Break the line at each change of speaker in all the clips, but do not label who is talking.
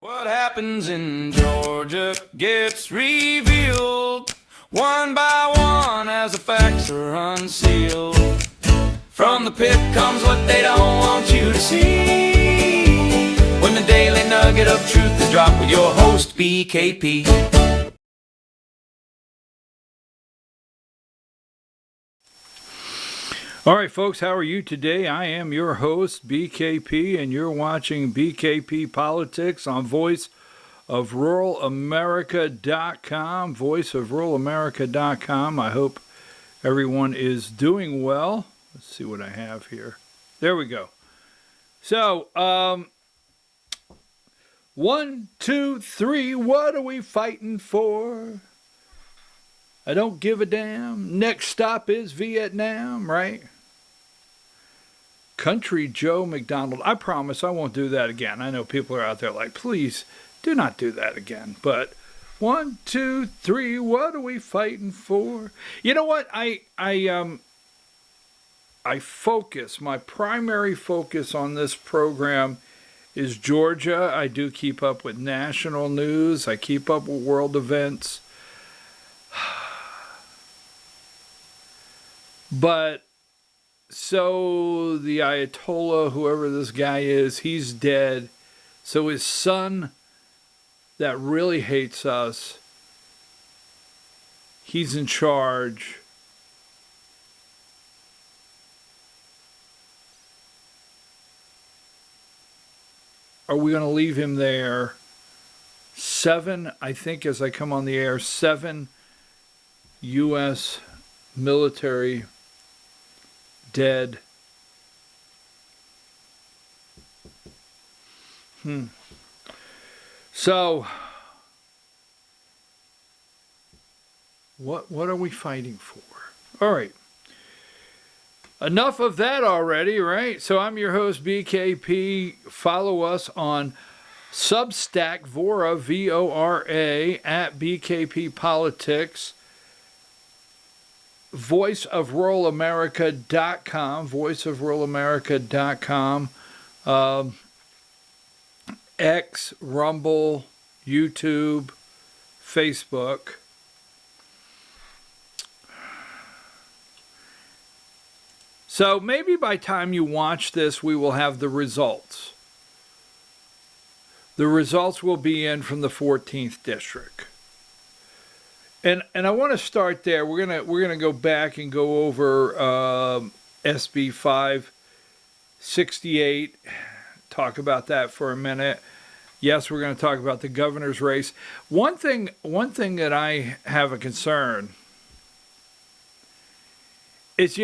What happens in Georgia gets revealed one by one as the facts are unsealed. From the pit comes what they don't want you to see. When the daily nugget of truth is dropped with your host, BKP.
All right, folks, how are you today? I am your host, BKP, and you're watching BKP Politics on voiceofruralamerica.com, voiceofruralamerica.com. I hope everyone is doing well. Let's see what I have here. There we go. So, 1, 2, 3, what are we fighting for? I don't give a damn. Next stop is Vietnam, right? Country Joe McDonald. I promise I won't do that again. I know people are out there like, please do not do that again. But 1, 2, 3, what are we fighting for? You know what? I focus, my primary focus on this program is Georgia. I do keep up with national news. I keep up with world events. But so the Ayatollah, whoever this guy is, he's dead. So his son, that really hates us, he's in charge. Are we going to leave him there? 7, I think, as I come on the air, 7 U.S. military dead. So, what are we fighting for? All right. Enough of that already, right? So I'm your host, BKP. Follow us on Substack, Vora, V-O-R-A, at BKP Politics. voiceofruralamerica.com, voiceofruralamerica.com, X, Rumble, YouTube, Facebook. So maybe by the time you watch this, we will have the results. The results will be in from the 14th district. And I want to start there. We're gonna go back and go over SB 568. Talk about that for a minute. Yes, we're going to talk about the governor's race. One thing that I have a concern is,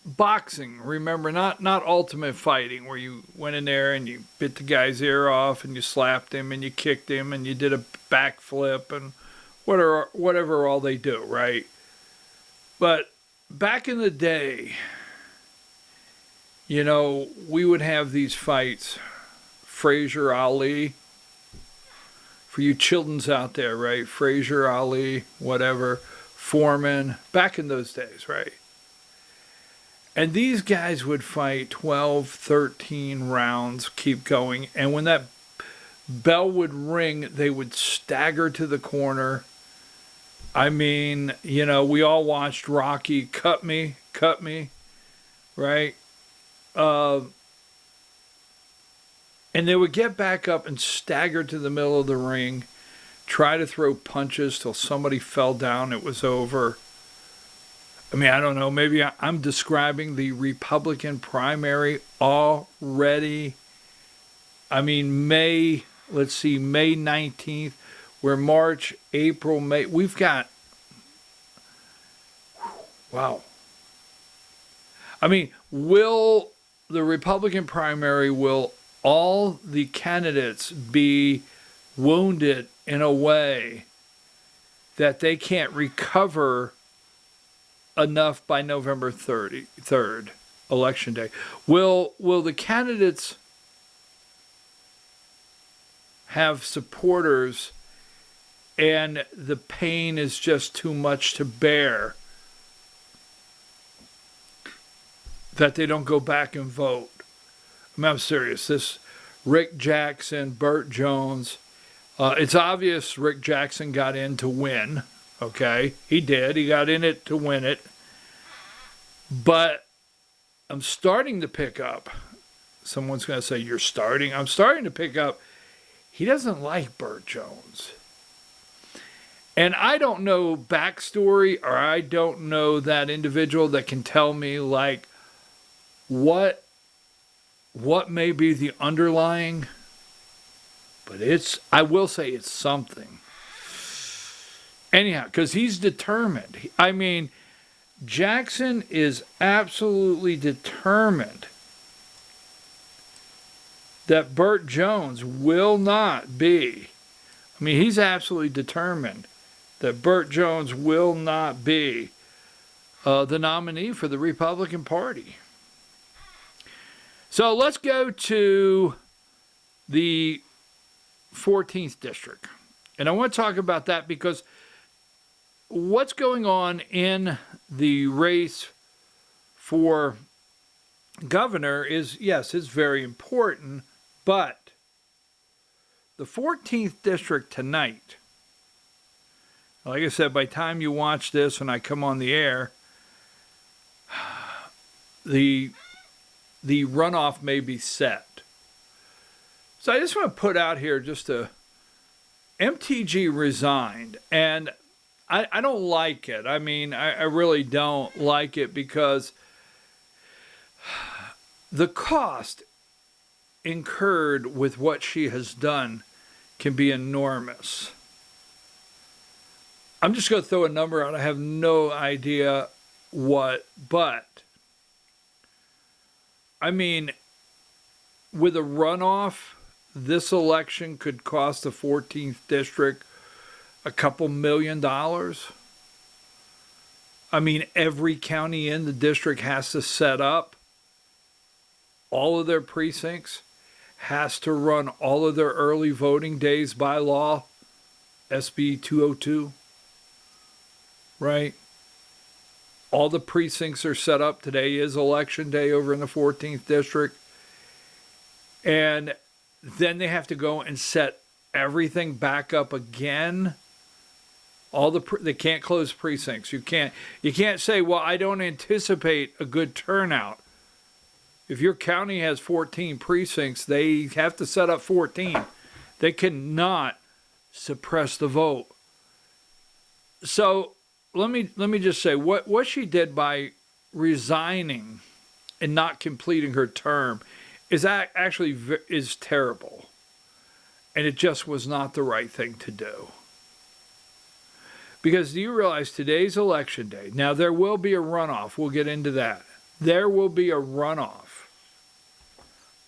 boxing. Remember, not ultimate fighting where you went in there and you bit the guy's ear off and you slapped him and you kicked him and you did a backflip and whatever all they do, right? But back in the day, we would have these fights. Frazier Ali, for you children's out there, right? Frazier Ali, whatever, Foreman, back in those days, right? And these guys would fight 12, 13 rounds, keep going. And when that bell would ring, they would stagger to the corner. I mean, we all watched Rocky, cut me, right? And they would get back up and stagger to the middle of the ring, try to throw punches till somebody fell down, it was over. I mean, I don't know, maybe I'm describing the Republican primary already. I mean, May 19th, we're March, April, May. We've got, wow. I mean, will the Republican primary, will all the candidates be wounded in a way that they can't recover enough by November 3rd, election day? Will the candidates have supporters and the pain is just too much to bear that they don't go back and vote? I'm serious. This Rick Jackson, Burt Jones. It's obvious Rick Jackson got in to win. Okay, he did. He got in it to win it. But I'm starting to pick up. Someone's going to say, you're starting? I'm starting to pick up. He doesn't like Burt Jones. And I don't know backstory, or I don't know that individual that can tell me, like, what may be the underlying. But I will say it's something. Anyhow, because he's determined. I mean, Jackson is absolutely determined that Burt Jones will not be. I mean, he's absolutely determined that Burt Jones will not be the nominee for the Republican Party. So let's go to the 14th District. And I want to talk about that because what's going on in the race for governor is, yes, it's very important, but the 14th District tonight, like I said, by the time you watch this and I come on the air, the runoff may be set. So I just want to put out here MTG resigned, and I don't like it. I mean, I really don't like it because the cost incurred with what she has done can be enormous. I'm just going to throw a number out. I have no idea what, but I mean, with a runoff, this election could cost the 14th District a couple $1 million. I mean, every county in the district has to set up all of their precincts, has to run all of their early voting days by law, SB 202, right? All the precincts are set up. Today is election day over in the 14th District. And then they have to go and set everything back up again. They can't close precincts. You can't say, well, I don't anticipate a good turnout. If your county has 14 precincts, they have to set up 14. They cannot suppress the vote. So let me just say what she did by resigning and not completing her term is actually is terrible, and it just was not the right thing to do. Because do you realize today's election day? Now there will be a runoff. We'll get into that. There will be a runoff.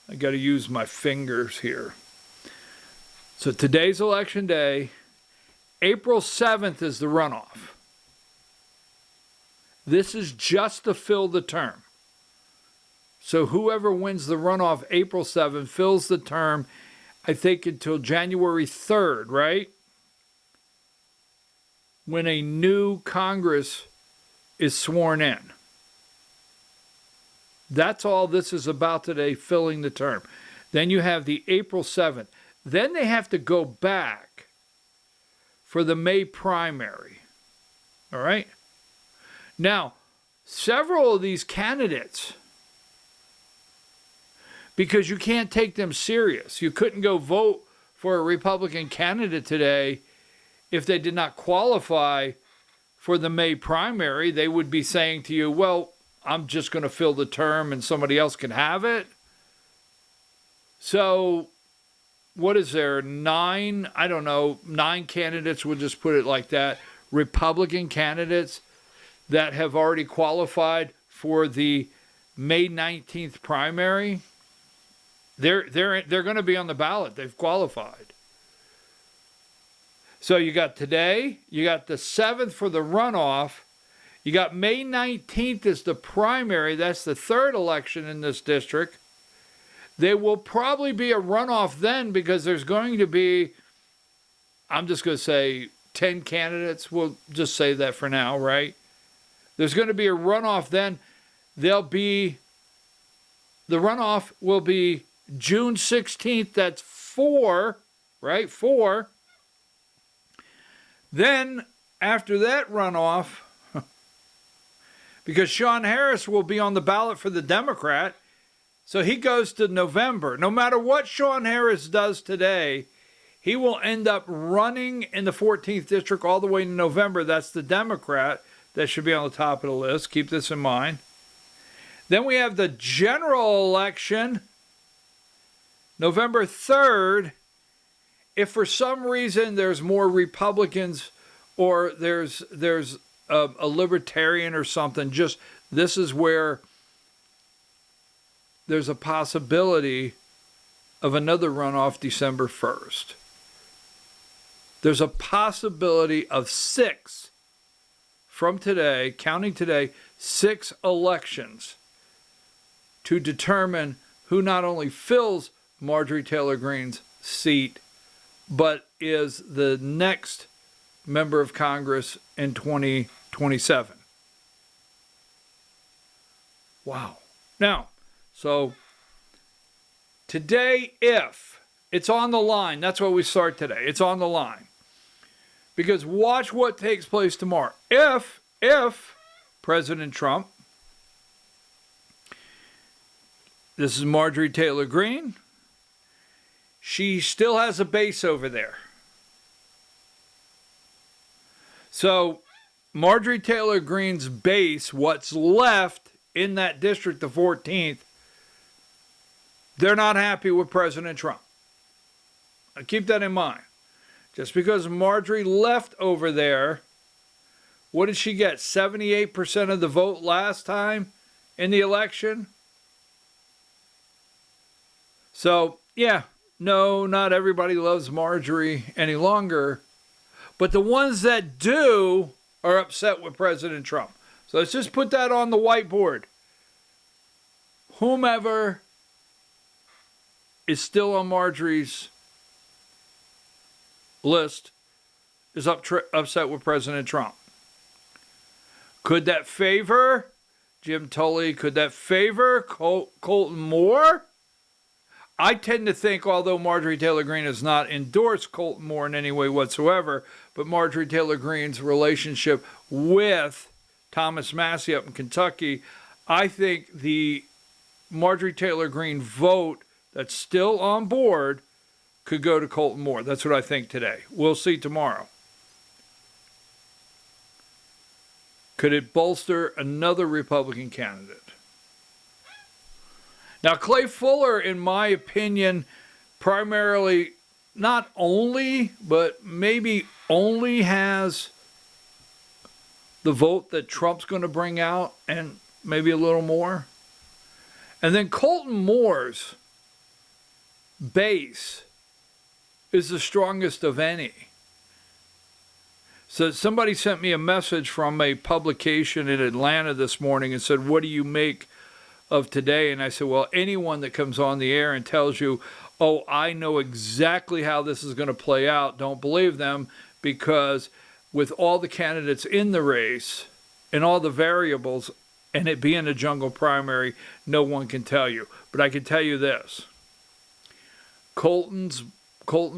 I got to use my fingers here. So today's election day, April 7th is the runoff. This is just to fill the term. So whoever wins the runoff April 7th fills the term, I think, until January 3rd, right? When a new Congress is sworn in. That's all this is about today, filling the term. Then you have the April 7th. Then they have to go back for the May primary. All right? Now, several of these candidates, because you can't take them serious. You couldn't go vote for a Republican candidate today if they did not qualify for the May primary. They would be saying to you, well, I'm just going to fill the term and somebody else can have it. So what is there? 9 candidates, we'll just put it like that, Republican candidates that have already qualified for the May 19th primary. They're going to be on the ballot. They've qualified. So you got today, you got the 7th for the runoff, you got May 19th as the primary. That's the third election in this district. There will probably be a runoff then because there's going to be, I'm just going to say 10 candidates. We'll just say that for now, right? There's going to be a runoff then. The runoff will be June 16th, that's 4, right? 4. Then, after that runoff, because Sean Harris will be on the ballot for the Democrat, so he goes to November. No matter what Sean Harris does today, he will end up running in the 14th district all the way to November. That's the Democrat. That should be on the top of the list. Keep this in mind. Then we have the general election, November 3rd. If for some reason there's more Republicans or there's a libertarian or something, just this is where there's a possibility of another runoff December 1st. There's a possibility of 6 from today, counting today, 6 elections to determine who not only fills Marjorie Taylor Greene's seat, but is the next member of Congress in 2027. Wow. Now, so today, if it's on the line, that's why we start today. It's on the line. Because watch what takes place tomorrow. If President Trump, this is Marjorie Taylor Greene, she still has a base over there. So Marjorie Taylor Greene's base, what's left in that district, the 14th, they're not happy with President Trump. Now keep that in mind. Just because Marjorie left over there, what did she get? 78% of the vote last time in the election? So, yeah, no, not everybody loves Marjorie any longer. But the ones that do are upset with President Trump. So let's just put that on the whiteboard. Whomever is still on Marjorie's list is upset with President Trump. Could that favor Jim Tully? Could that favor Colton Moore? I tend to think, although Marjorie Taylor Greene has not endorsed Colton Moore in any way whatsoever, but Marjorie Taylor Greene's relationship with Thomas Massie up in Kentucky, I think the Marjorie Taylor Greene vote that's still on board could go to Colton Moore. That's what I think today. We'll see tomorrow. Could it bolster another Republican candidate? Now, Clay Fuller, in my opinion, primarily, not only, but maybe only has the vote that Trump's going to bring out and maybe a little more. And then Colton Moore's base is the strongest of any. So somebody sent me a message from a publication in Atlanta this morning and said, what do you make of today? And I said, well, anyone that comes on the air and tells you, oh, I know exactly how this is going to play out, don't believe them, because with all the candidates in the race and all the variables and it being a jungle primary, no one can tell you. But I can tell you this. Colton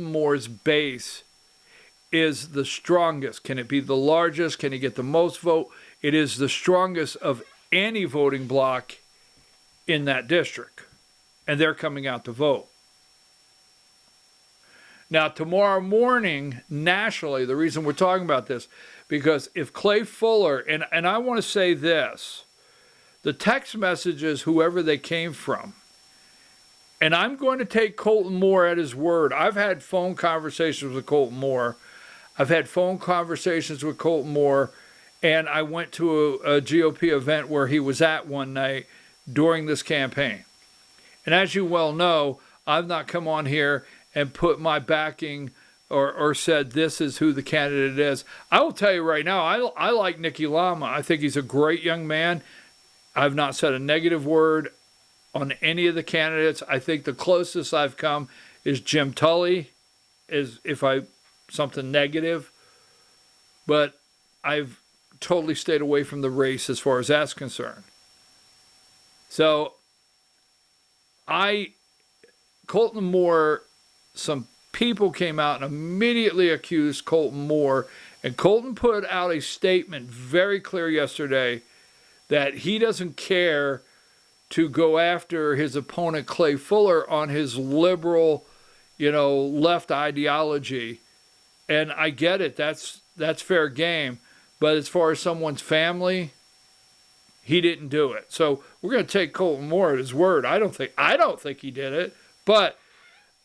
Moore's base is the strongest. Can it be the largest? Can he get the most vote? It is the strongest of any voting bloc in that district. And they're coming out to vote. Now, tomorrow morning, nationally, the reason we're talking about this, because if Clay Fuller, and I want to say this, the text messages, whoever they came from, and I'm going to take Colton Moore at his word. I've had phone conversations with Colton Moore. I've had phone conversations with Colton Moore, and I went to a GOP event where he was at one night during this campaign. And as you well know, I've not come on here and put my backing or said this is who the candidate is. I will tell you right now, I like Nikki Lama. I think he's a great young man. I've not said a negative word on any of the candidates. I think the closest I've come is Jim Tully, is if I something negative. But I've totally stayed away from the race as far as that's concerned. So Colton Moore, some people came out and immediately accused Colton Moore. And Colton put out a statement very clear yesterday that he doesn't care to go after his opponent Clay Fuller on his liberal, left ideology. And I get it. That's fair game. But as far as someone's family, he didn't do it. So we're going to take Colton Moore at his word. I don't think he did it. But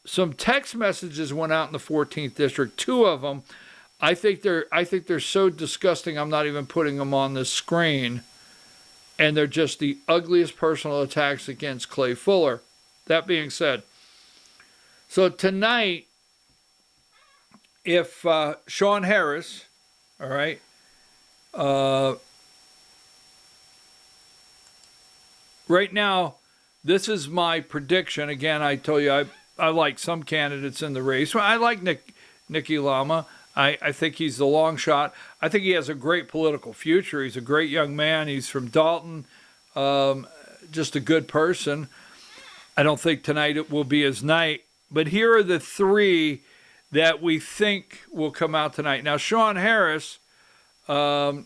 some text messages went out in the 14th district, 2 of them. I think they're so disgusting I'm not even putting them on the screen. And they're just the ugliest personal attacks against Clay Fuller. That being said, so tonight, if Sean Harris, all right, right now, this is my prediction. Again, I told you I like some candidates in the race. I like Nikki Lama. I think he's the long shot. I think he has a great political future. He's a great young man. He's from Dalton, just a good person. I don't think tonight it will be his night. But here are the 3 that we think will come out tonight. Now, Sean Harris, the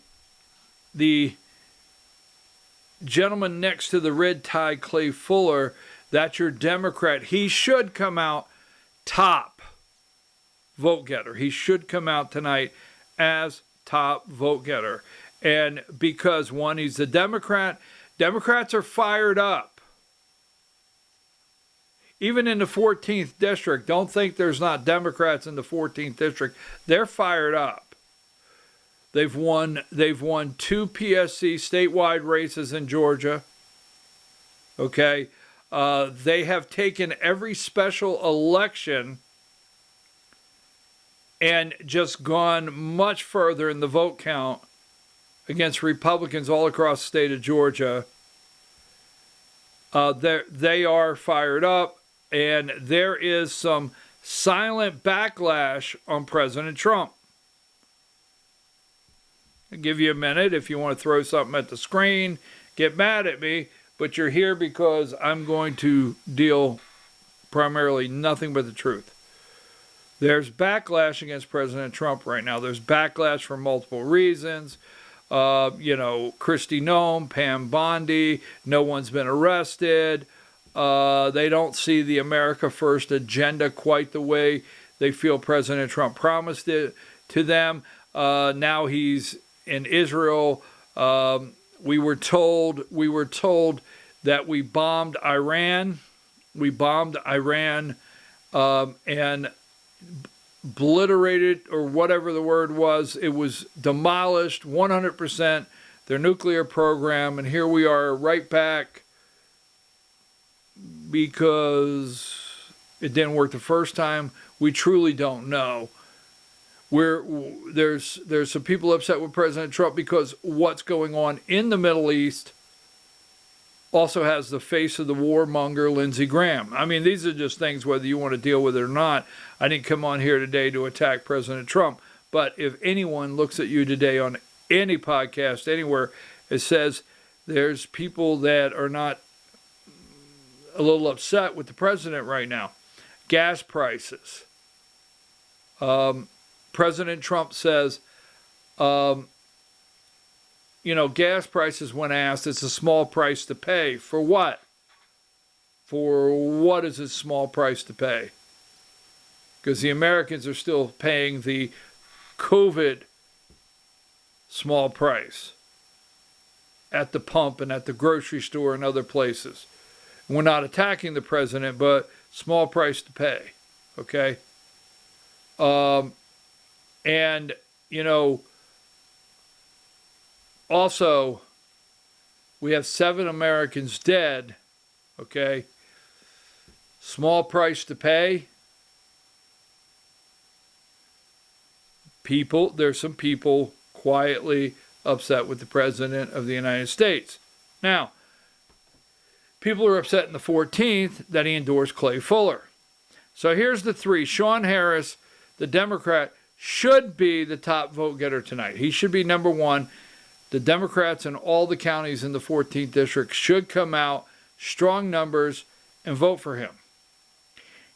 gentleman next to the red tie, Clay Fuller, that's your Democrat. He should come out top vote getter. He should come out tonight as top vote getter. And because, one, he's a Democrat. Democrats are fired up. Even in the 14th district, don't think there's not Democrats in the 14th district. They're fired up. They've won 2 PSC statewide races in Georgia. Okay? They have taken every special election and just gone much further in the vote count against Republicans all across the state of Georgia. They are fired up, and there is some silent backlash on President Trump. I'll give you a minute if you want to throw something at the screen, get mad at me, but you're here because I'm going to deal primarily nothing but the truth. There's backlash against President Trump right now. There's backlash for multiple reasons. Kristi Noem, Pam Bondi, no one's been arrested. They don't see the America First agenda quite the way they feel President Trump promised it to them. Now he's in Israel. We were told that we bombed Iran. And obliterated, or whatever the word was. It was demolished 100%, their nuclear program, and here we are right back because it didn't work the first time. We truly don't know. There's some people upset with President Trump because what's going on in the Middle East also has the face of the warmonger, Lindsey Graham. I mean, these are just things, whether you want to deal with it or not. I didn't come on here today to attack President Trump. But if anyone looks at you today on any podcast, anywhere, it says there's people that are not a little upset with the president right now. Gas prices. President Trump says, gas prices, when asked, it's a small price to pay. For what? For what is a small price to pay? Because the Americans are still paying the COVID small price at the pump and at the grocery store and other places. We're not attacking the president, but small price to pay. Okay? Also, we have 7 Americans dead, okay? Small price to pay. There's some people quietly upset with the President of the United States. Now, people are upset in the 14th that he endorsed Clay Fuller. So here's the 3. Sean Harris, the Democrat, should be the top vote getter tonight. He should be number 1. The Democrats in all the counties in the 14th district should come out, strong numbers, and vote for him.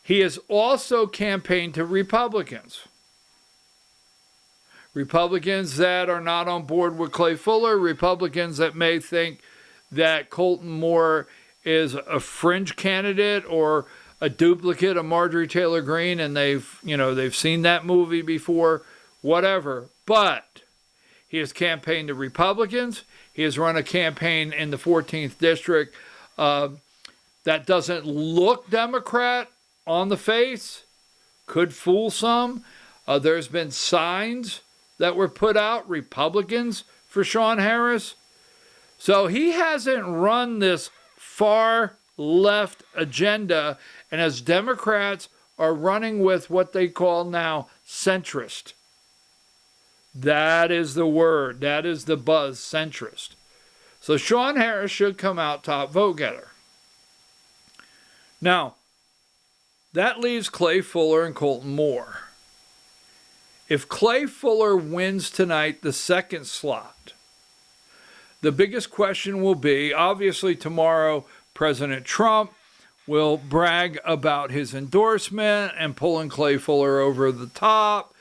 he has also campaigned to Republicans. Republicans that are not on board with Clay Fuller, Republicans that may think that Colton Moore is a fringe candidate or a duplicate of Marjorie Taylor Greene, and they've seen that movie before, whatever. But he has campaigned to Republicans. He has run a campaign in the 14th district that doesn't look Democrat on the face, could fool some. There's been signs that were put out, Republicans for Sean Harris. So he hasn't run this far left agenda, and as Democrats are running with what they call now centrist. That is the word, that is the buzz, centrist. So Sean Harris should come out top vote getter. Now, that leaves Clay Fuller and Colton Moore. If Clay Fuller wins tonight, the second slot, the biggest question will be, obviously tomorrow, President Trump will brag about his endorsement and pulling Clay Fuller over the top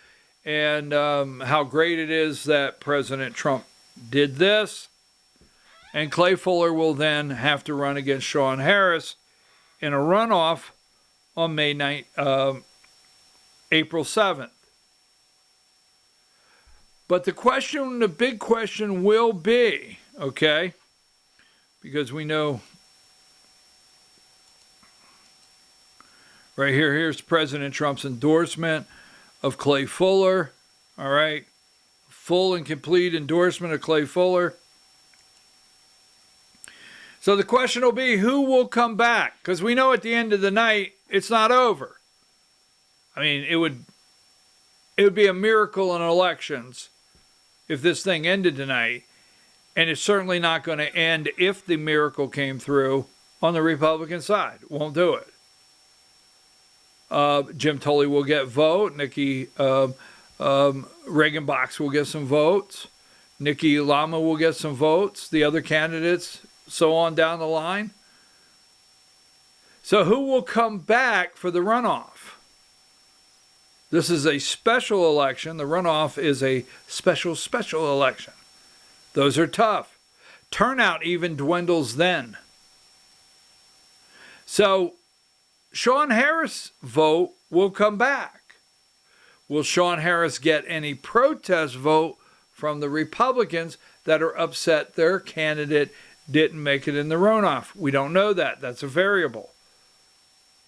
and how great it is that President Trump did this. And Clay Fuller will then have to run against Sean Harris in a runoff on April 7th. But the big question will be, okay, because we know right here, here's President Trump's endorsement of Clay Fuller, all right, full and complete endorsement of Clay Fuller. So the question will be, who will come back? Because we know at the end of the night, it's not over. I mean, it would be a miracle in elections if this thing ended tonight, and it's certainly not going to end if the miracle came through on the Republican side. Won't do it. Jim Tully will get vote. Nikki Reagan-Box will get some votes. Nikki Lama will get some votes. The other candidates, so on down the line. So who will come back for the runoff? This is a special election. The runoff is a special election. Those are tough. Turnout even dwindles then. So Sean Harris' vote will come back. Will Sean Harris get any protest vote from the Republicans that are upset their candidate didn't make it in the runoff? We don't know that. That's a variable.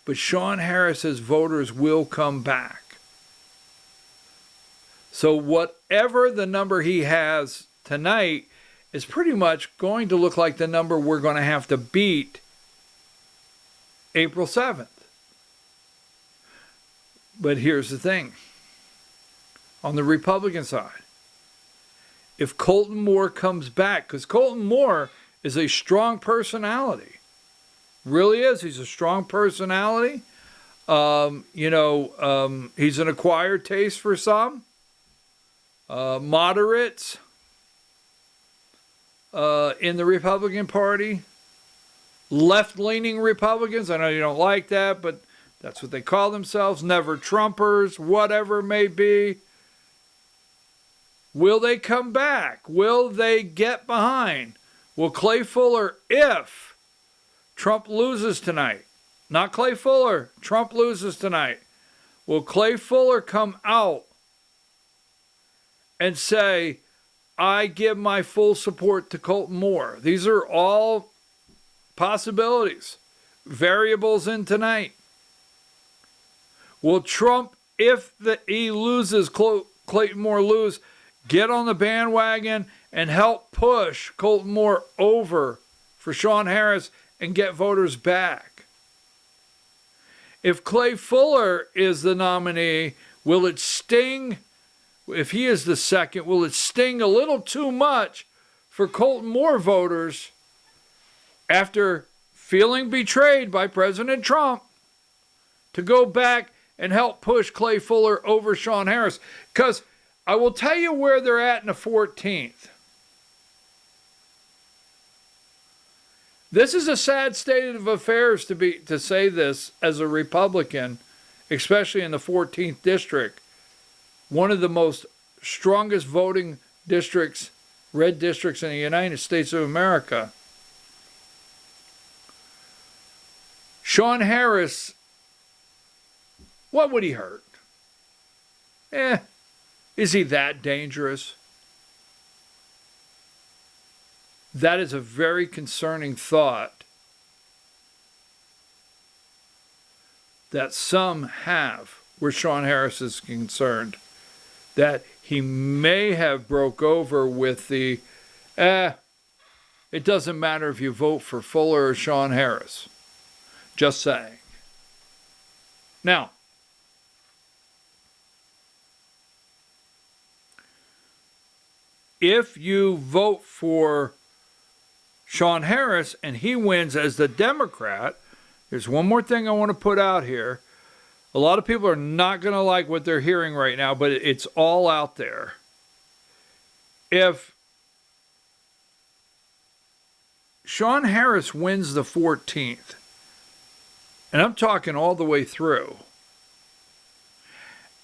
But Sean Harris's voters will come back. So whatever the number he has tonight is pretty much going to look like the number we're going to have to beat April 7th. But here's the thing. On the Republican side, if Colton Moore comes back, because Colton Moore is a strong personality, really is. He's a strong personality. He's an acquired taste for some. Moderates in the Republican Party. Left-leaning Republicans. I know you don't like that, but that's what they call themselves. Never Trumpers, whatever it may be. Will they come back? Will they get behind? Will Clay Fuller, if Trump loses tonight, not Clay Fuller, Trump loses tonight, will Clay Fuller come out and say, I give my full support to Colton Moore? These are all possibilities, variables in tonight. Will Trump, if he loses, Clayton Moore lose, get on the bandwagon and help push Colton Moore over for Sean Harris and get voters back? If Clay Fuller is the nominee, will it sting? If he is the second, will it sting a little too much for Colton Moore voters after feeling betrayed by President Trump to go back and help push Clay Fuller over Sean Harris? Because I will tell you where they're at in the 14th. This is a sad state of affairs to say this as a Republican, especially in the 14th district, one of the most strongest voting districts, red districts in the United States of America. Sean Harris, what would he hurt? Is he that dangerous? That is a very concerning thought that some have where Sean Harris is concerned. That he may have broke over with the, it doesn't matter if you vote for Fuller or Sean Harris. Just saying. Now, if you vote for Sean Harris and he wins as the Democrat, there's one more thing I want to put out here. A lot of people are not going to like what they're hearing right now, but it's all out there. If Sean Harris wins the 14th, and I'm talking all the way through,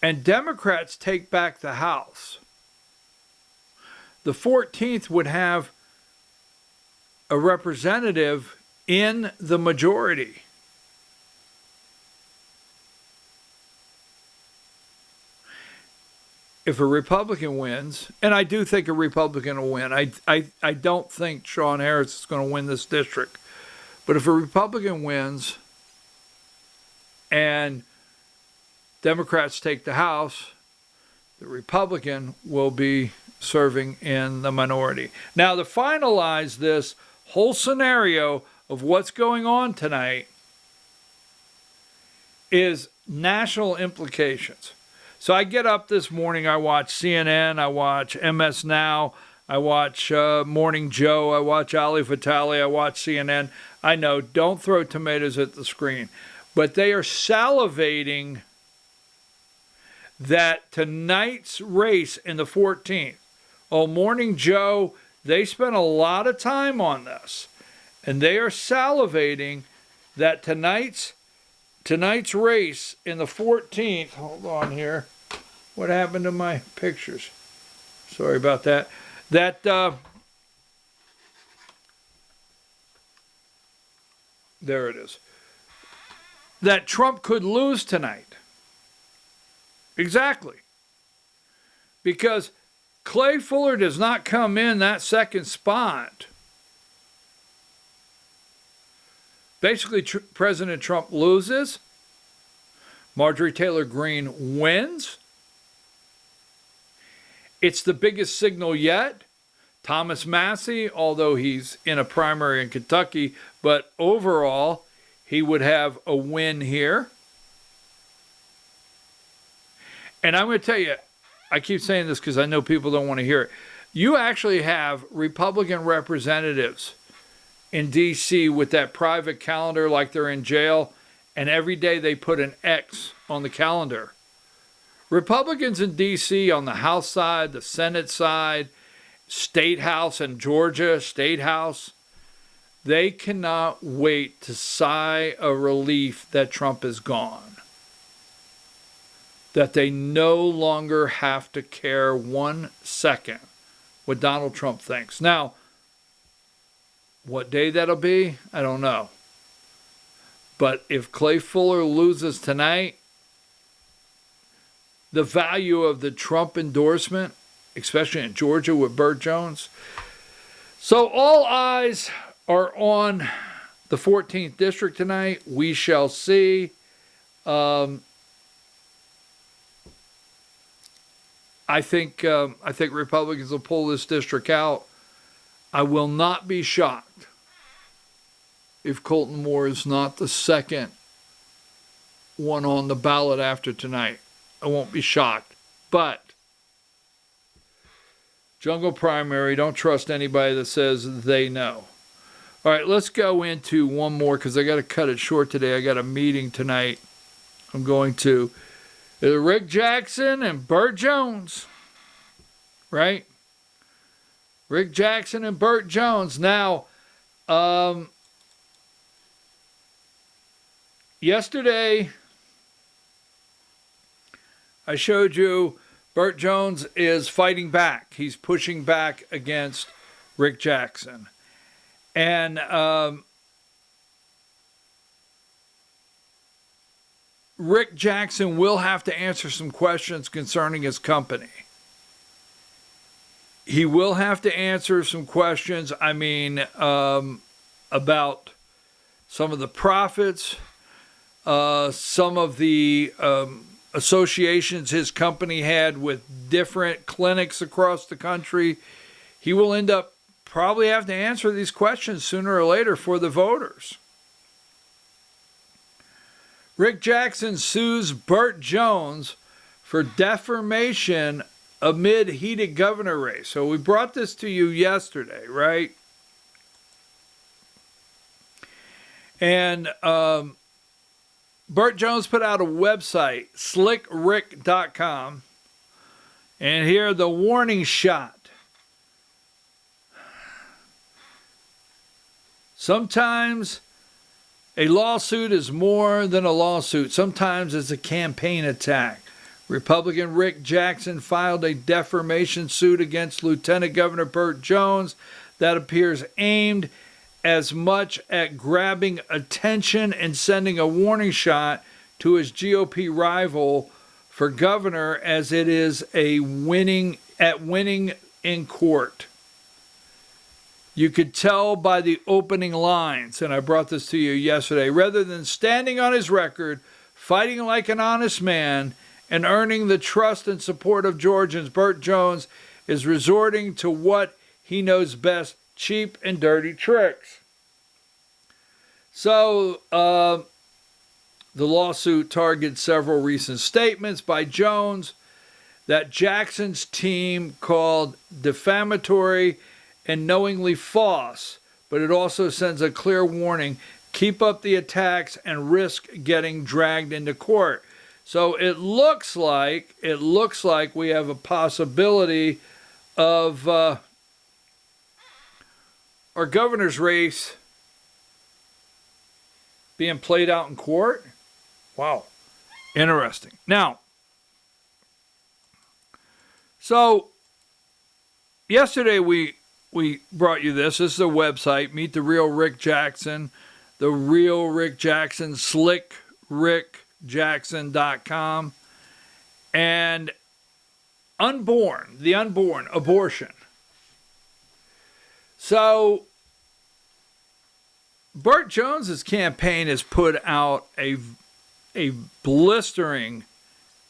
and Democrats take back the House, the 14th would have a representative in the majority. If a Republican wins, and I do think a Republican will win, I don't think Sean Harris is going to win this district, but if a Republican wins and Democrats take the House, the Republican will be serving in the minority. Now, to finalize this whole scenario of what's going on tonight is national implications. So I get up this morning, I watch CNN, I watch MS Now, I watch Morning Joe, I watch Ali Vitale, I watch CNN. I know, don't throw tomatoes at the screen. But they are salivating that tonight's race in the 14th, Morning Joe, they spent a lot of time on this. And they are salivating that tonight's race in the 14th, hold on here. What happened to my pictures? Sorry about that. There it is. That Trump could lose tonight. Exactly. Because Clay Fuller does not come in that second spot. Basically, President Trump loses. Marjorie Taylor Greene wins. It's the biggest signal yet. Thomas Massie, although he's in a primary in Kentucky, but overall, he would have a win here. And I'm going to tell you, I keep saying this because I know people don't want to hear it. You actually have Republican representatives in D.C. with that private calendar like they're in jail, and every day they put an X on the calendar. Republicans in D.C. on the House side, the Senate side, State House in Georgia, State House, they cannot wait to sigh a relief that Trump is gone. That they no longer have to care 1 second what Donald Trump thinks. Now, what day that'll be, I don't know. But if Clay Fuller loses tonight, the value of the Trump endorsement, especially in Georgia with Burt Jones. So all eyes are on the 14th district tonight. We shall see. I think Republicans will pull this district out. I will not be shocked if Colton Moore is not the second one on the ballot after tonight. I won't be shocked. But jungle primary, don't trust anybody that says they know. All right, let's go into one more because I got to cut it short today. I got a meeting tonight. I'm going to Rick Jackson and Burt Jones. Right? Rick Jackson and Burt Jones. Now, yesterday I showed you Burt Jones is fighting back. He's pushing back against Rick Jackson. And Rick Jackson will have to answer some questions concerning his company. He will have to answer some questions, about some of the profits, some of the associations his company had with different clinics across the country. He will end up probably have to answer these questions sooner or later for the voters. Rick Jackson sues Burt Jones for defamation amid heated governor race. So we brought this to you yesterday, right? And Burt Jones put out a website, slickrick.com. And here the warning shot. Sometimes a lawsuit is more than a lawsuit. Sometimes it's a campaign attack. Republican Rick Jackson filed a defamation suit against Lieutenant Governor Burt Jones that appears aimed as much at grabbing attention and sending a warning shot to his GOP rival for governor as it is winning in court. You could tell by the opening lines, and I brought this to you yesterday, rather than standing on his record, fighting like an honest man, and earning the trust and support of Georgians, Burt Jones is resorting to what he knows best, cheap and dirty tricks. So, the lawsuit targets several recent statements by Jones that Jackson's team called defamatory and knowingly false, but it also sends a clear warning: keep up the attacks and risk getting dragged into court. So it looks like we have a possibility of our governor's race being played out in court. Wow, interesting. Now, so yesterday we brought you this. This is a website, Meet the Real Rick Jackson, the Real Rick Jackson, slickrickjackson.com, and the unborn, abortion. So, Burt Jones's campaign has put out a blistering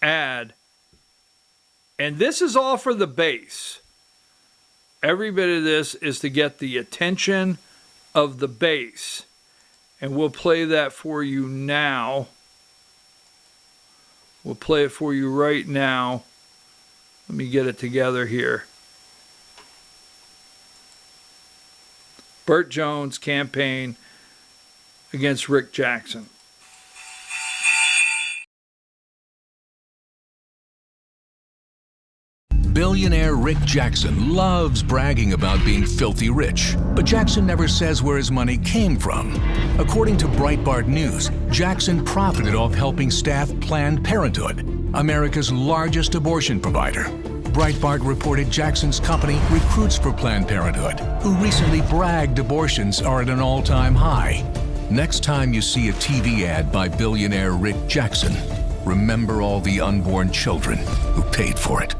ad, and this is all for the base. Every bit of this is to get the attention of the base. And we'll play that for you now. We'll play it for you right now. Let me get it together here. Burt Jones campaign against Rick Jackson.
Billionaire Rick Jackson loves bragging about being filthy rich, but Jackson never says where his money came from. According to Breitbart News, Jackson profited off helping staff Planned Parenthood, America's largest abortion provider. Breitbart reported Jackson's company recruits for Planned Parenthood, who recently bragged abortions are at an all-time high. Next time you see a TV ad by billionaire Rick Jackson, remember all the unborn children who paid for it.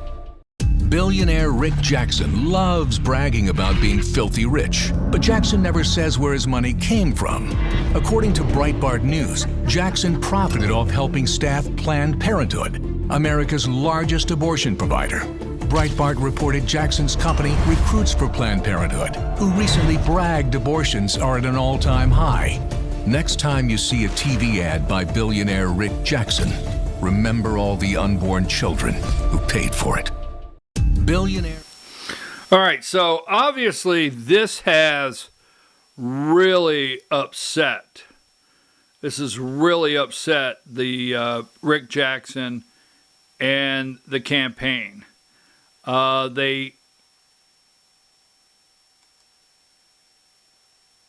Billionaire Rick Jackson loves bragging about being filthy rich, but Jackson never says where his money came from. According to Breitbart News, Jackson profited off helping staff Planned Parenthood, America's largest abortion provider. Breitbart reported Jackson's company recruits for Planned Parenthood, who recently bragged abortions are at an all-time high. Next time you see a TV ad by billionaire Rick Jackson, remember all the unborn children who paid for it. Billionaire.
All right, so obviously this has really upset. This has really upset the Rick Jackson and the campaign.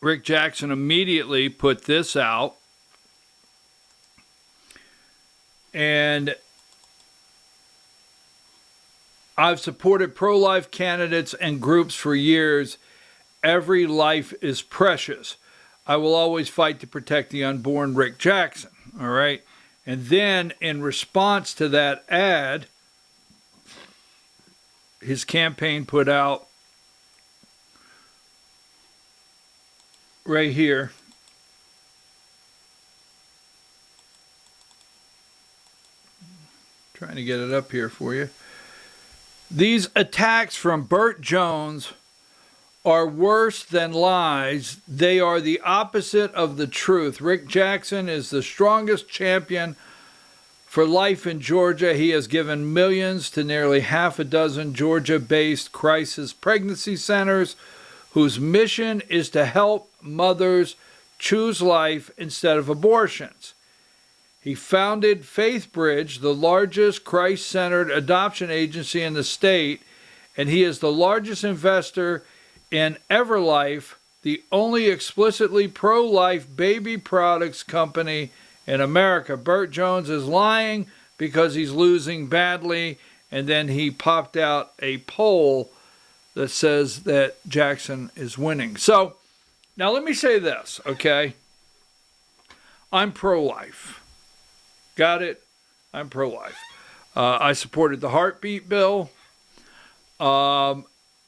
Rick Jackson immediately put this out. And I've supported pro-life candidates and groups for years. Every life is precious. I will always fight to protect the unborn, Rick Jackson. All right. And then in response to that ad, his campaign put out right here. Trying to get it up here for you. These attacks from Burt Jones are worse than lies. They are the opposite of the truth. Rick Jackson is the strongest champion for life in Georgia. He has given millions to nearly half a dozen Georgia-based crisis pregnancy centers whose mission is to help mothers choose life instead of abortions. He founded Faith Bridge, the largest Christ-centered adoption agency in the state, and he is the largest investor in Everlife, the only explicitly pro-life baby products company in America. Burt Jones is lying because he's losing badly, and then he popped out a poll that says that Jackson is winning. So, now let me say this, okay? I'm pro-life. Got it? I'm pro-life. I supported the heartbeat bill.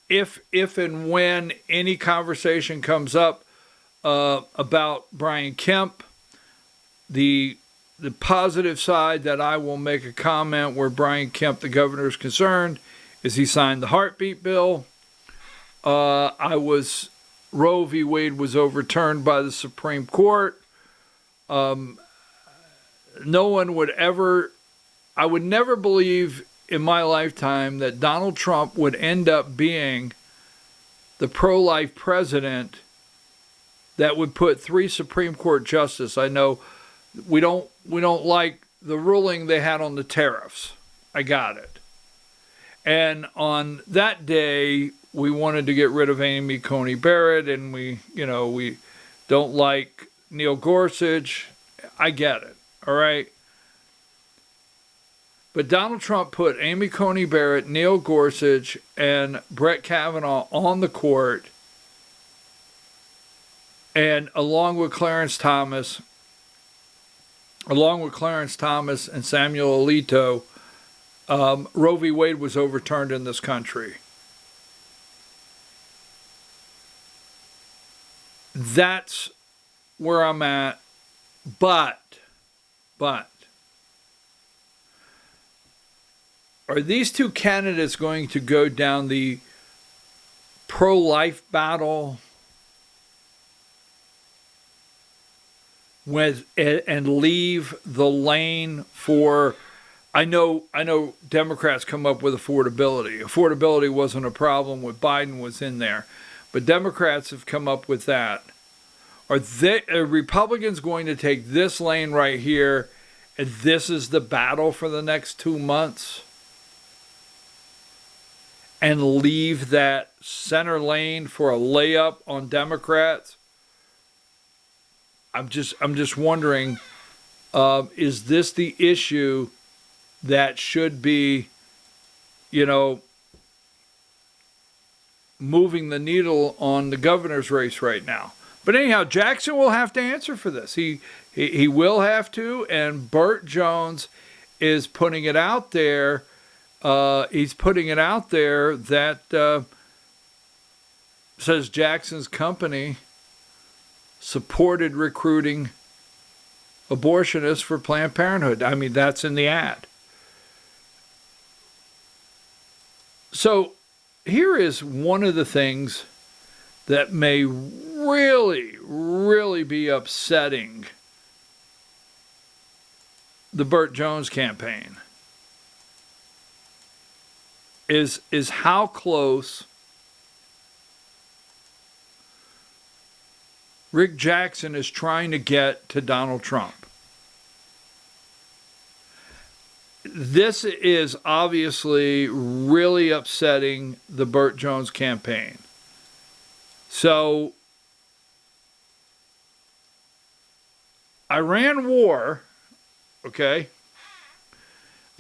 If and when any conversation comes up about Brian Kemp, the positive side that I will make a comment where Brian Kemp, the governor, is concerned is he signed the heartbeat bill. Roe v. Wade was overturned by the Supreme Court. No one would ever, I would never believe in my lifetime that Donald Trump would end up being the pro-life president that would put 3 Supreme Court justices. I know we don't like the ruling they had on the tariffs. I got it. And on that day, we wanted to get rid of Amy Coney Barrett, and we don't like Neil Gorsuch. I get it. All right. But Donald Trump put Amy Coney Barrett, Neil Gorsuch, and Brett Kavanaugh on the court, and along with Clarence Thomas and Samuel Alito, Roe v. Wade was overturned in this country. That's where I'm at. But, are these two candidates going to go down the pro-life battle and leave the lane for, I know Democrats come up with affordability. Affordability wasn't a problem when Biden was in there, but Democrats have come up with that. Are Republicans going to take this lane right here, and this is the battle for the next 2 months, and leave that center lane for a layup on Democrats? I'm just wondering, is this the issue that should be, moving the needle on the governor's race right now? But anyhow, Jackson will have to answer for this. He will have to, and Burt Jones is putting it out there. He's putting it out there that says Jackson's company supported recruiting abortionists for Planned Parenthood. I mean, that's in the ad. So here is one of the things that may really, really be upsetting the Burt Jones campaign is how close Rick Jackson is trying to get to Donald Trump. This is obviously really upsetting the Burt Jones campaign. So, Iran war, okay?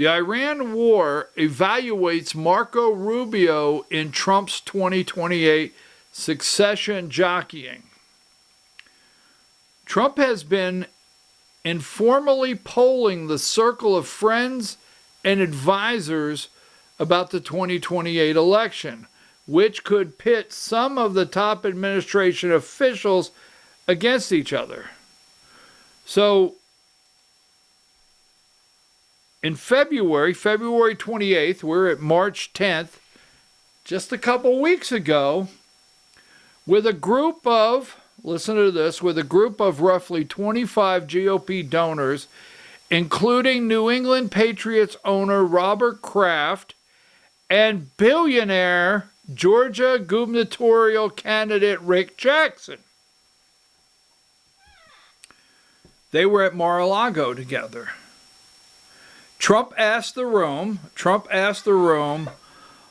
The Iran war evaluates Marco Rubio in Trump's 2028 succession jockeying. Trump has been informally polling the circle of friends and advisors about the 2028 election, which could pit some of the top administration officials against each other. So, in February 28th, we're at March 10th, just a couple weeks ago, with a group of, listen to this, with a group of roughly 25 GOP donors, including New England Patriots owner Robert Kraft and billionaire Georgia gubernatorial candidate Rick Jackson. They were at Mar-a-Lago together. Trump asked the room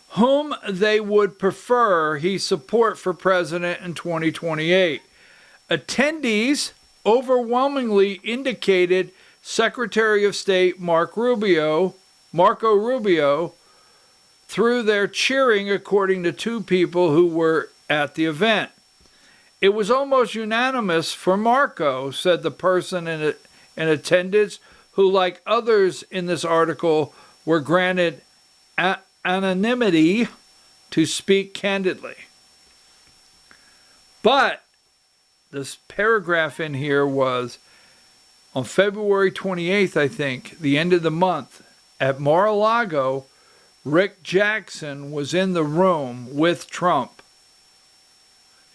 whom they would prefer he support for president in 2028. Attendees overwhelmingly indicated Secretary of State Marco Rubio, through their cheering, according to two people who were at the event. It was almost unanimous for Marco, said the person in attendance, who, like others in this article, were granted anonymity to speak candidly. But this paragraph in here was on February 28th, I think, the end of the month, at Mar-a-Lago, Rick Jackson was in the room with Trump.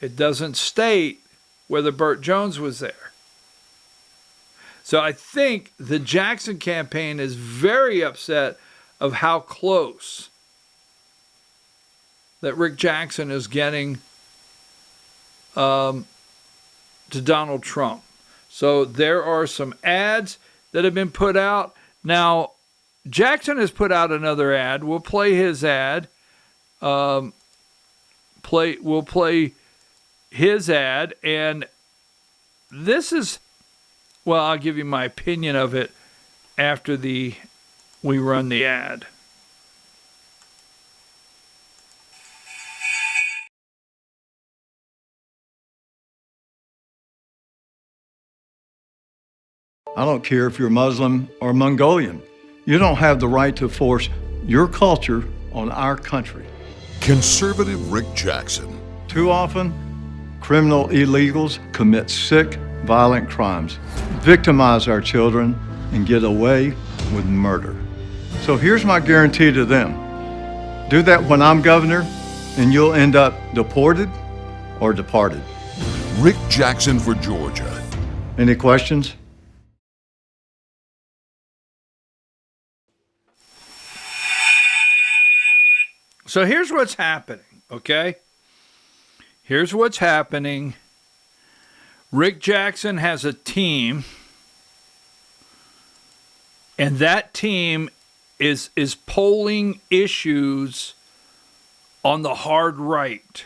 It doesn't state whether Burt Jones was there. So I think the Jackson campaign is very upset of how close that Rick Jackson is getting to Donald Trump. So there are some ads that have been put out. Now, Jackson has put out another ad. We'll play his ad. We'll play his ad. And this is, well, I'll give you my opinion of it after we run the ad.
I don't care if you're Muslim or Mongolian. You don't have the right to force your culture on our country.
Conservative Rick Jackson.
Too often, criminal illegals commit sick, violent crimes, victimize our children, and get away with murder. So here's my guarantee to them. Do that when I'm governor, and you'll end up deported or departed.
Rick Jackson for Georgia.
Any questions?
So here's what's happening, okay? Here's what's happening. Rick Jackson has a team, and that team is polling issues on the hard right.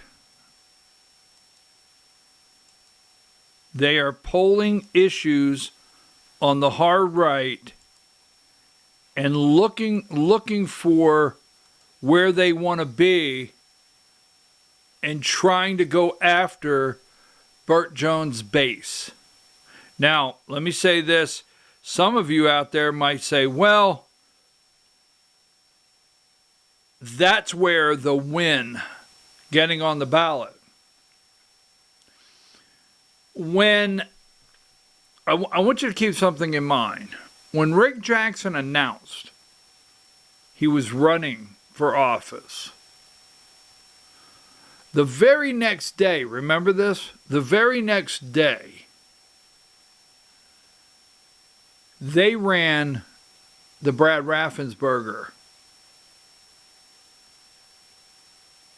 They are polling issues on the hard right and looking for where they want to be and trying to go after Burt Jones' base. Now, let me say this. Some of you out there might say, well, that's where the win, getting on the ballot. When, I want you to keep something in mind. When Rick Jackson announced he was running for office, the very next day, remember this? The very next day, they ran the Brad Raffensperger,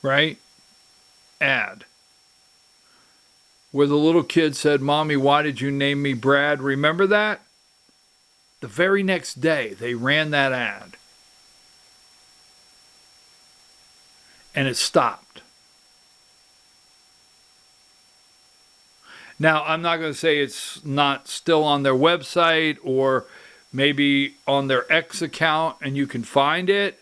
right, ad, where the little kid said, "Mommy, why did you name me Brad?" Remember that? The very next day, they ran that ad. And it stopped. Now, I'm not going to say it's not still on their website or maybe on their X account and you can find it.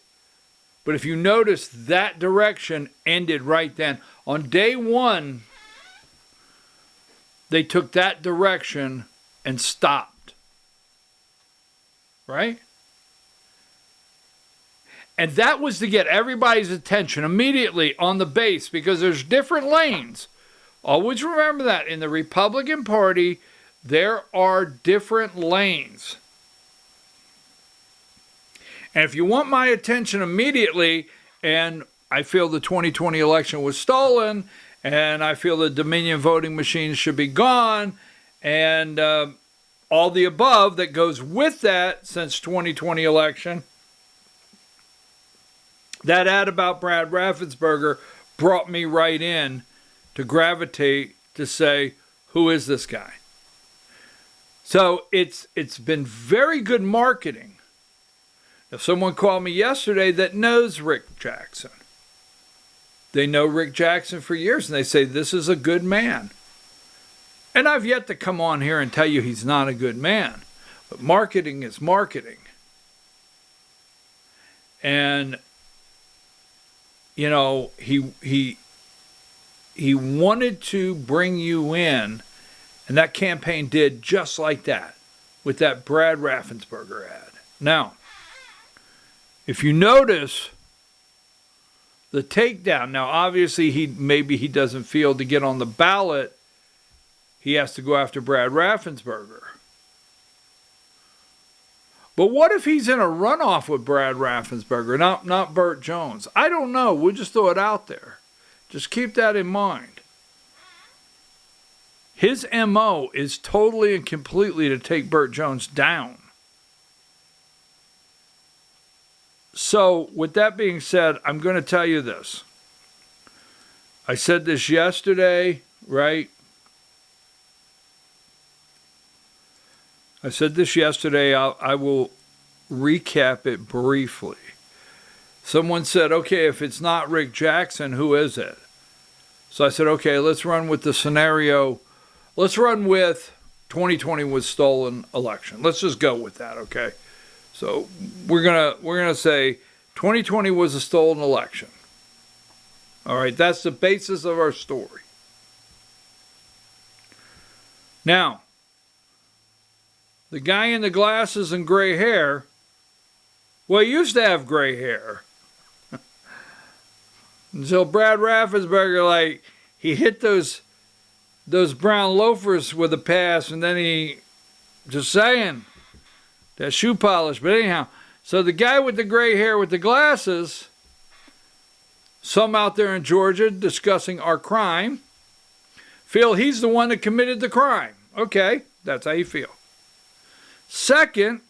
But if you notice, that direction ended right then. On day one, they took that direction and stopped. Right? And that was to get everybody's attention immediately on the base, because there's different lanes. Always remember that. In the Republican Party, there are different lanes. And if you want my attention immediately, and I feel the 2020 election was stolen, and I feel the Dominion voting machines should be gone, and all the above that goes with that since 2020 election, that ad about Brad Raffensperger brought me right in to gravitate to say, who is this guy? So it's been very good marketing. If someone called me yesterday that knows Rick Jackson, they know Rick Jackson for years, and they say, this is a good man. And I've yet to come on here and tell you he's not a good man. But marketing is marketing. And, you know, he wanted to bring you in, and that campaign did just like that with that Brad Raffensperger ad. Now, if you notice the takedown, now obviously maybe he doesn't feel to get on the ballot, he has to go after Brad Raffensperger. But what if he's in a runoff with Brad Raffensperger, not Burt Jones? I don't know. We'll just throw it out there. Just keep that in mind. His MO is totally and completely to take Burt Jones down. So, with that being said, I'm going to tell you this. I said this yesterday, right? I said this yesterday. I will recap it briefly. Someone said, okay, if it's not Rick Jackson, who is it? So I said, okay, let's run with the scenario. Let's run with 2020 was stolen election. Let's just go with that, okay? So we're gonna say 2020 was a stolen election. All right, that's the basis of our story. Now, the guy in the glasses and gray hair, well, he used to have gray hair. Until Brad Raffensperger, like, he hit those brown loafers with a pass, and then he, just saying, that shoe polish. But anyhow, so the guy with the gray hair with the glasses, some out there in Georgia discussing our crime, feel he's the one that committed the crime. Okay, that's how you feel. Second,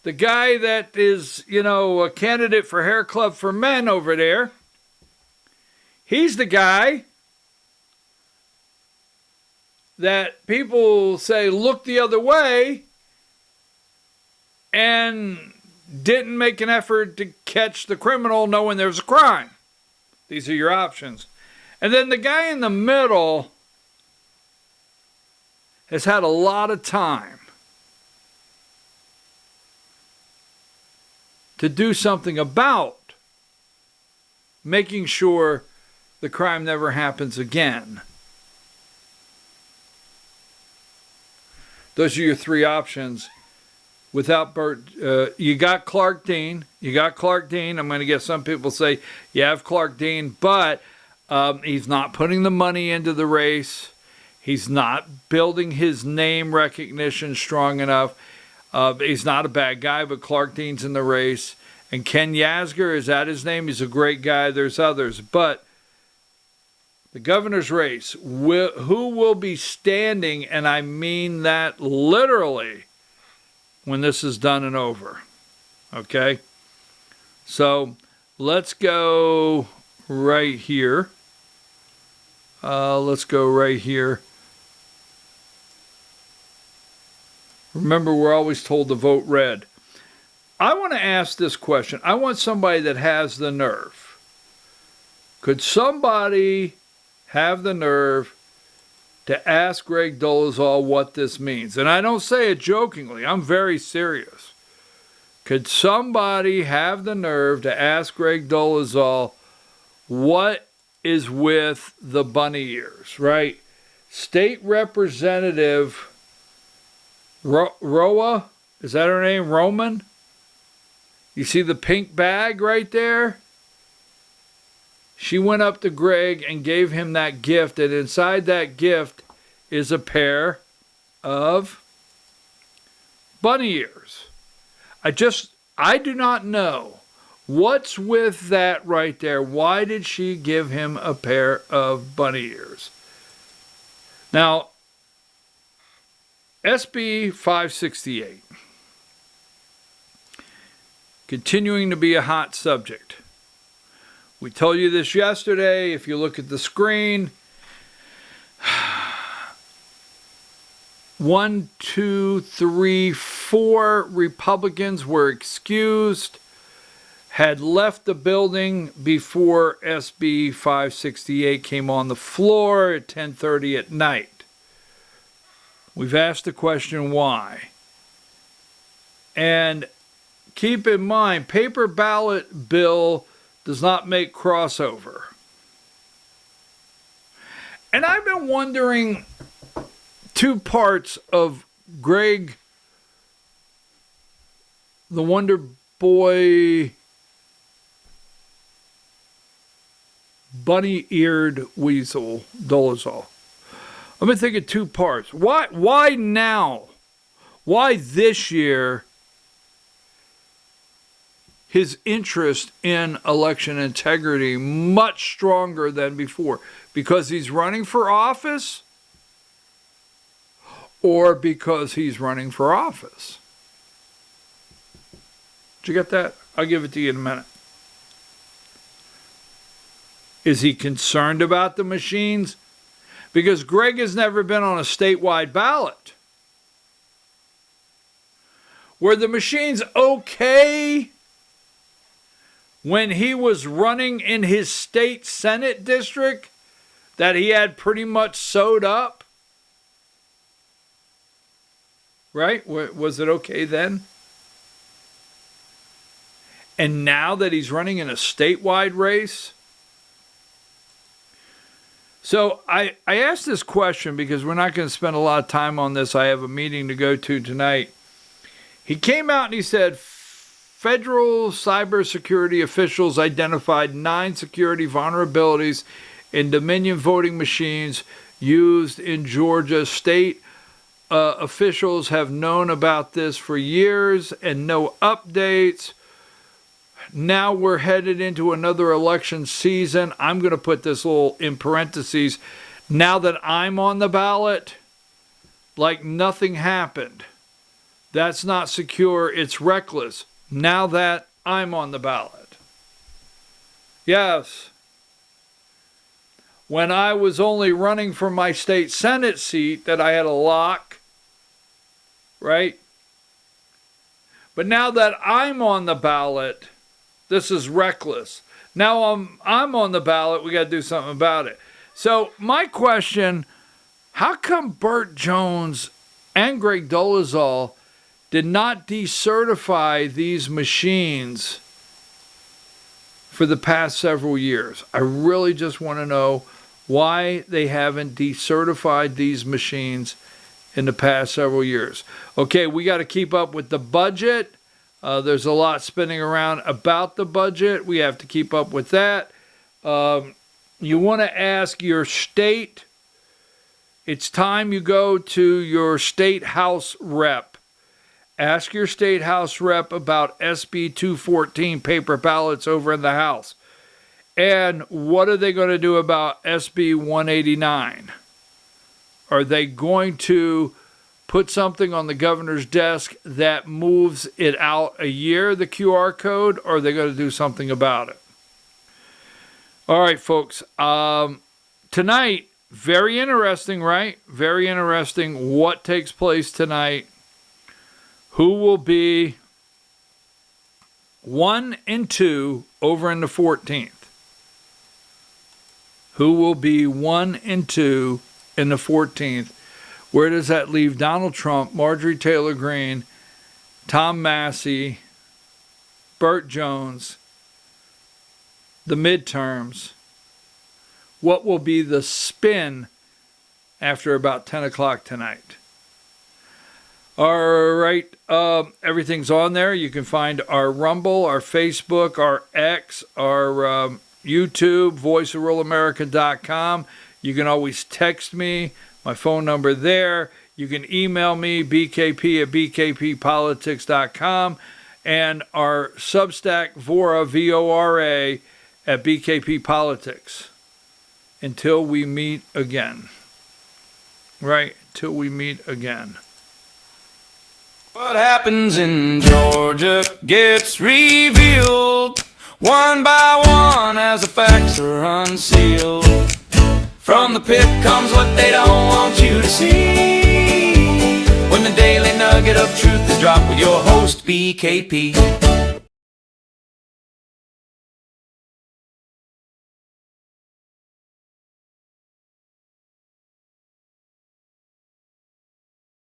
the guy that is, a candidate for Hair Club for Men over there, he's the guy that people say look the other way and didn't make an effort to catch the criminal knowing there's a crime. These are your options. And then the guy in the middle has had a lot of time to do something about making sure the crime never happens again. Those are your three options. Without Burt, you got Clark Dean. I'm going to get some people say, you have Clark Dean, but he's not putting the money into the race. He's not building his name recognition strong enough. He's not a bad guy, but Clark Dean's in the race. And Ken Yasgur, is that his name? He's a great guy. There's others. But the governor's race, who will be standing, and I mean that literally, when this is done and over. Okay? So let's go right here. Remember, we're always told to vote red. I want to ask this question. I want somebody that has the nerve. Could somebody have the nerve to ask Greg Dolezal what this means. And I don't say it jokingly. I'm very serious. Could somebody have the nerve to ask Greg Dolezal what is with the bunny ears, right? State Representative Roa, is that her name? Roman? You see the pink bag right there? She went up to Greg and gave him that gift, and inside that gift is a pair of bunny ears. I do not know what's with that right there. Why did she give him a pair of bunny ears? Now, SB 568, continuing to be a hot subject. We told you this yesterday. If you look at the screen, 1, 2, 3, 4 Republicans were excused, had left the building before SB 568 came on the floor at 10:30 at night. We've asked the question why. And keep in mind, paper ballot bill does not make crossover. And I've been wondering two parts of Greg, the Wonder Boy, bunny-eared weasel, Dolezal. I've been thinking two parts. Why now? Why this year his interest in election integrity much stronger than before? Because he's running for office, or because he's running for office? Did you get that? I'll give it to you in a minute. Is he concerned about the machines? Because Greg has never been on a statewide ballot. Were the machines okay when he was running in his state Senate district that he had pretty much sewed up? Right? Was it okay then? And now that he's running in a statewide race? So I asked this question because we're not going to spend a lot of time on this. I have a meeting to go to tonight. He came out and he said federal cybersecurity officials identified 9 security vulnerabilities in Dominion voting machines used in Georgia. State officials have known about this for years and no updates. Now we're headed into another election season. I'm going to put this little in parentheses. Now that I'm on the ballot, like nothing happened. That's not secure. It's reckless. Now that I'm on the ballot. Yes. When I was only running for my state Senate seat that I had a lock, right? But now that I'm on the ballot, this is reckless. Now I'm on the ballot. We got to do something about it. So my question, how come Burt Jones and Greg Dolezal did not decertify these machines for the past several years? I really just want to know why they haven't decertified these machines in the past several years. Okay, we got to keep up with the budget. There's a lot spinning around about the budget. We have to keep up with that. You want to ask your state. It's time you go to your state house rep. Ask your state house rep about SB 214 paper ballots over in the House. And what are they going to do about SB 189? Are they going to put something on the governor's desk that moves it out a year, the QR code, or are they going to do something about it? All right, folks. Tonight, very interesting, right? Very interesting what takes place tonight. Who will be 1 and 2 over in the 14th? Who will be 1 and 2 and the 14th. Where does that leave Donald Trump, Marjorie Taylor Greene, Tom Massey, Burt Jones, the midterms? What will be the spin after about 10 o'clock tonight? All right, everything's on there. You can find our Rumble, our Facebook, our X, our YouTube, voiceofruralamerica.com. You can always text me, my phone number there. You can email me, bkp@bkppolitics.com, and our Substack, Vora, V-O-R-A, at BKP Politics. Until we meet again. Right, until we meet again.
What happens in Georgia gets revealed one by one as the facts are unsealed. From the pit comes what they don't want you to see. When the daily nugget of truth is dropped with your host, BKP.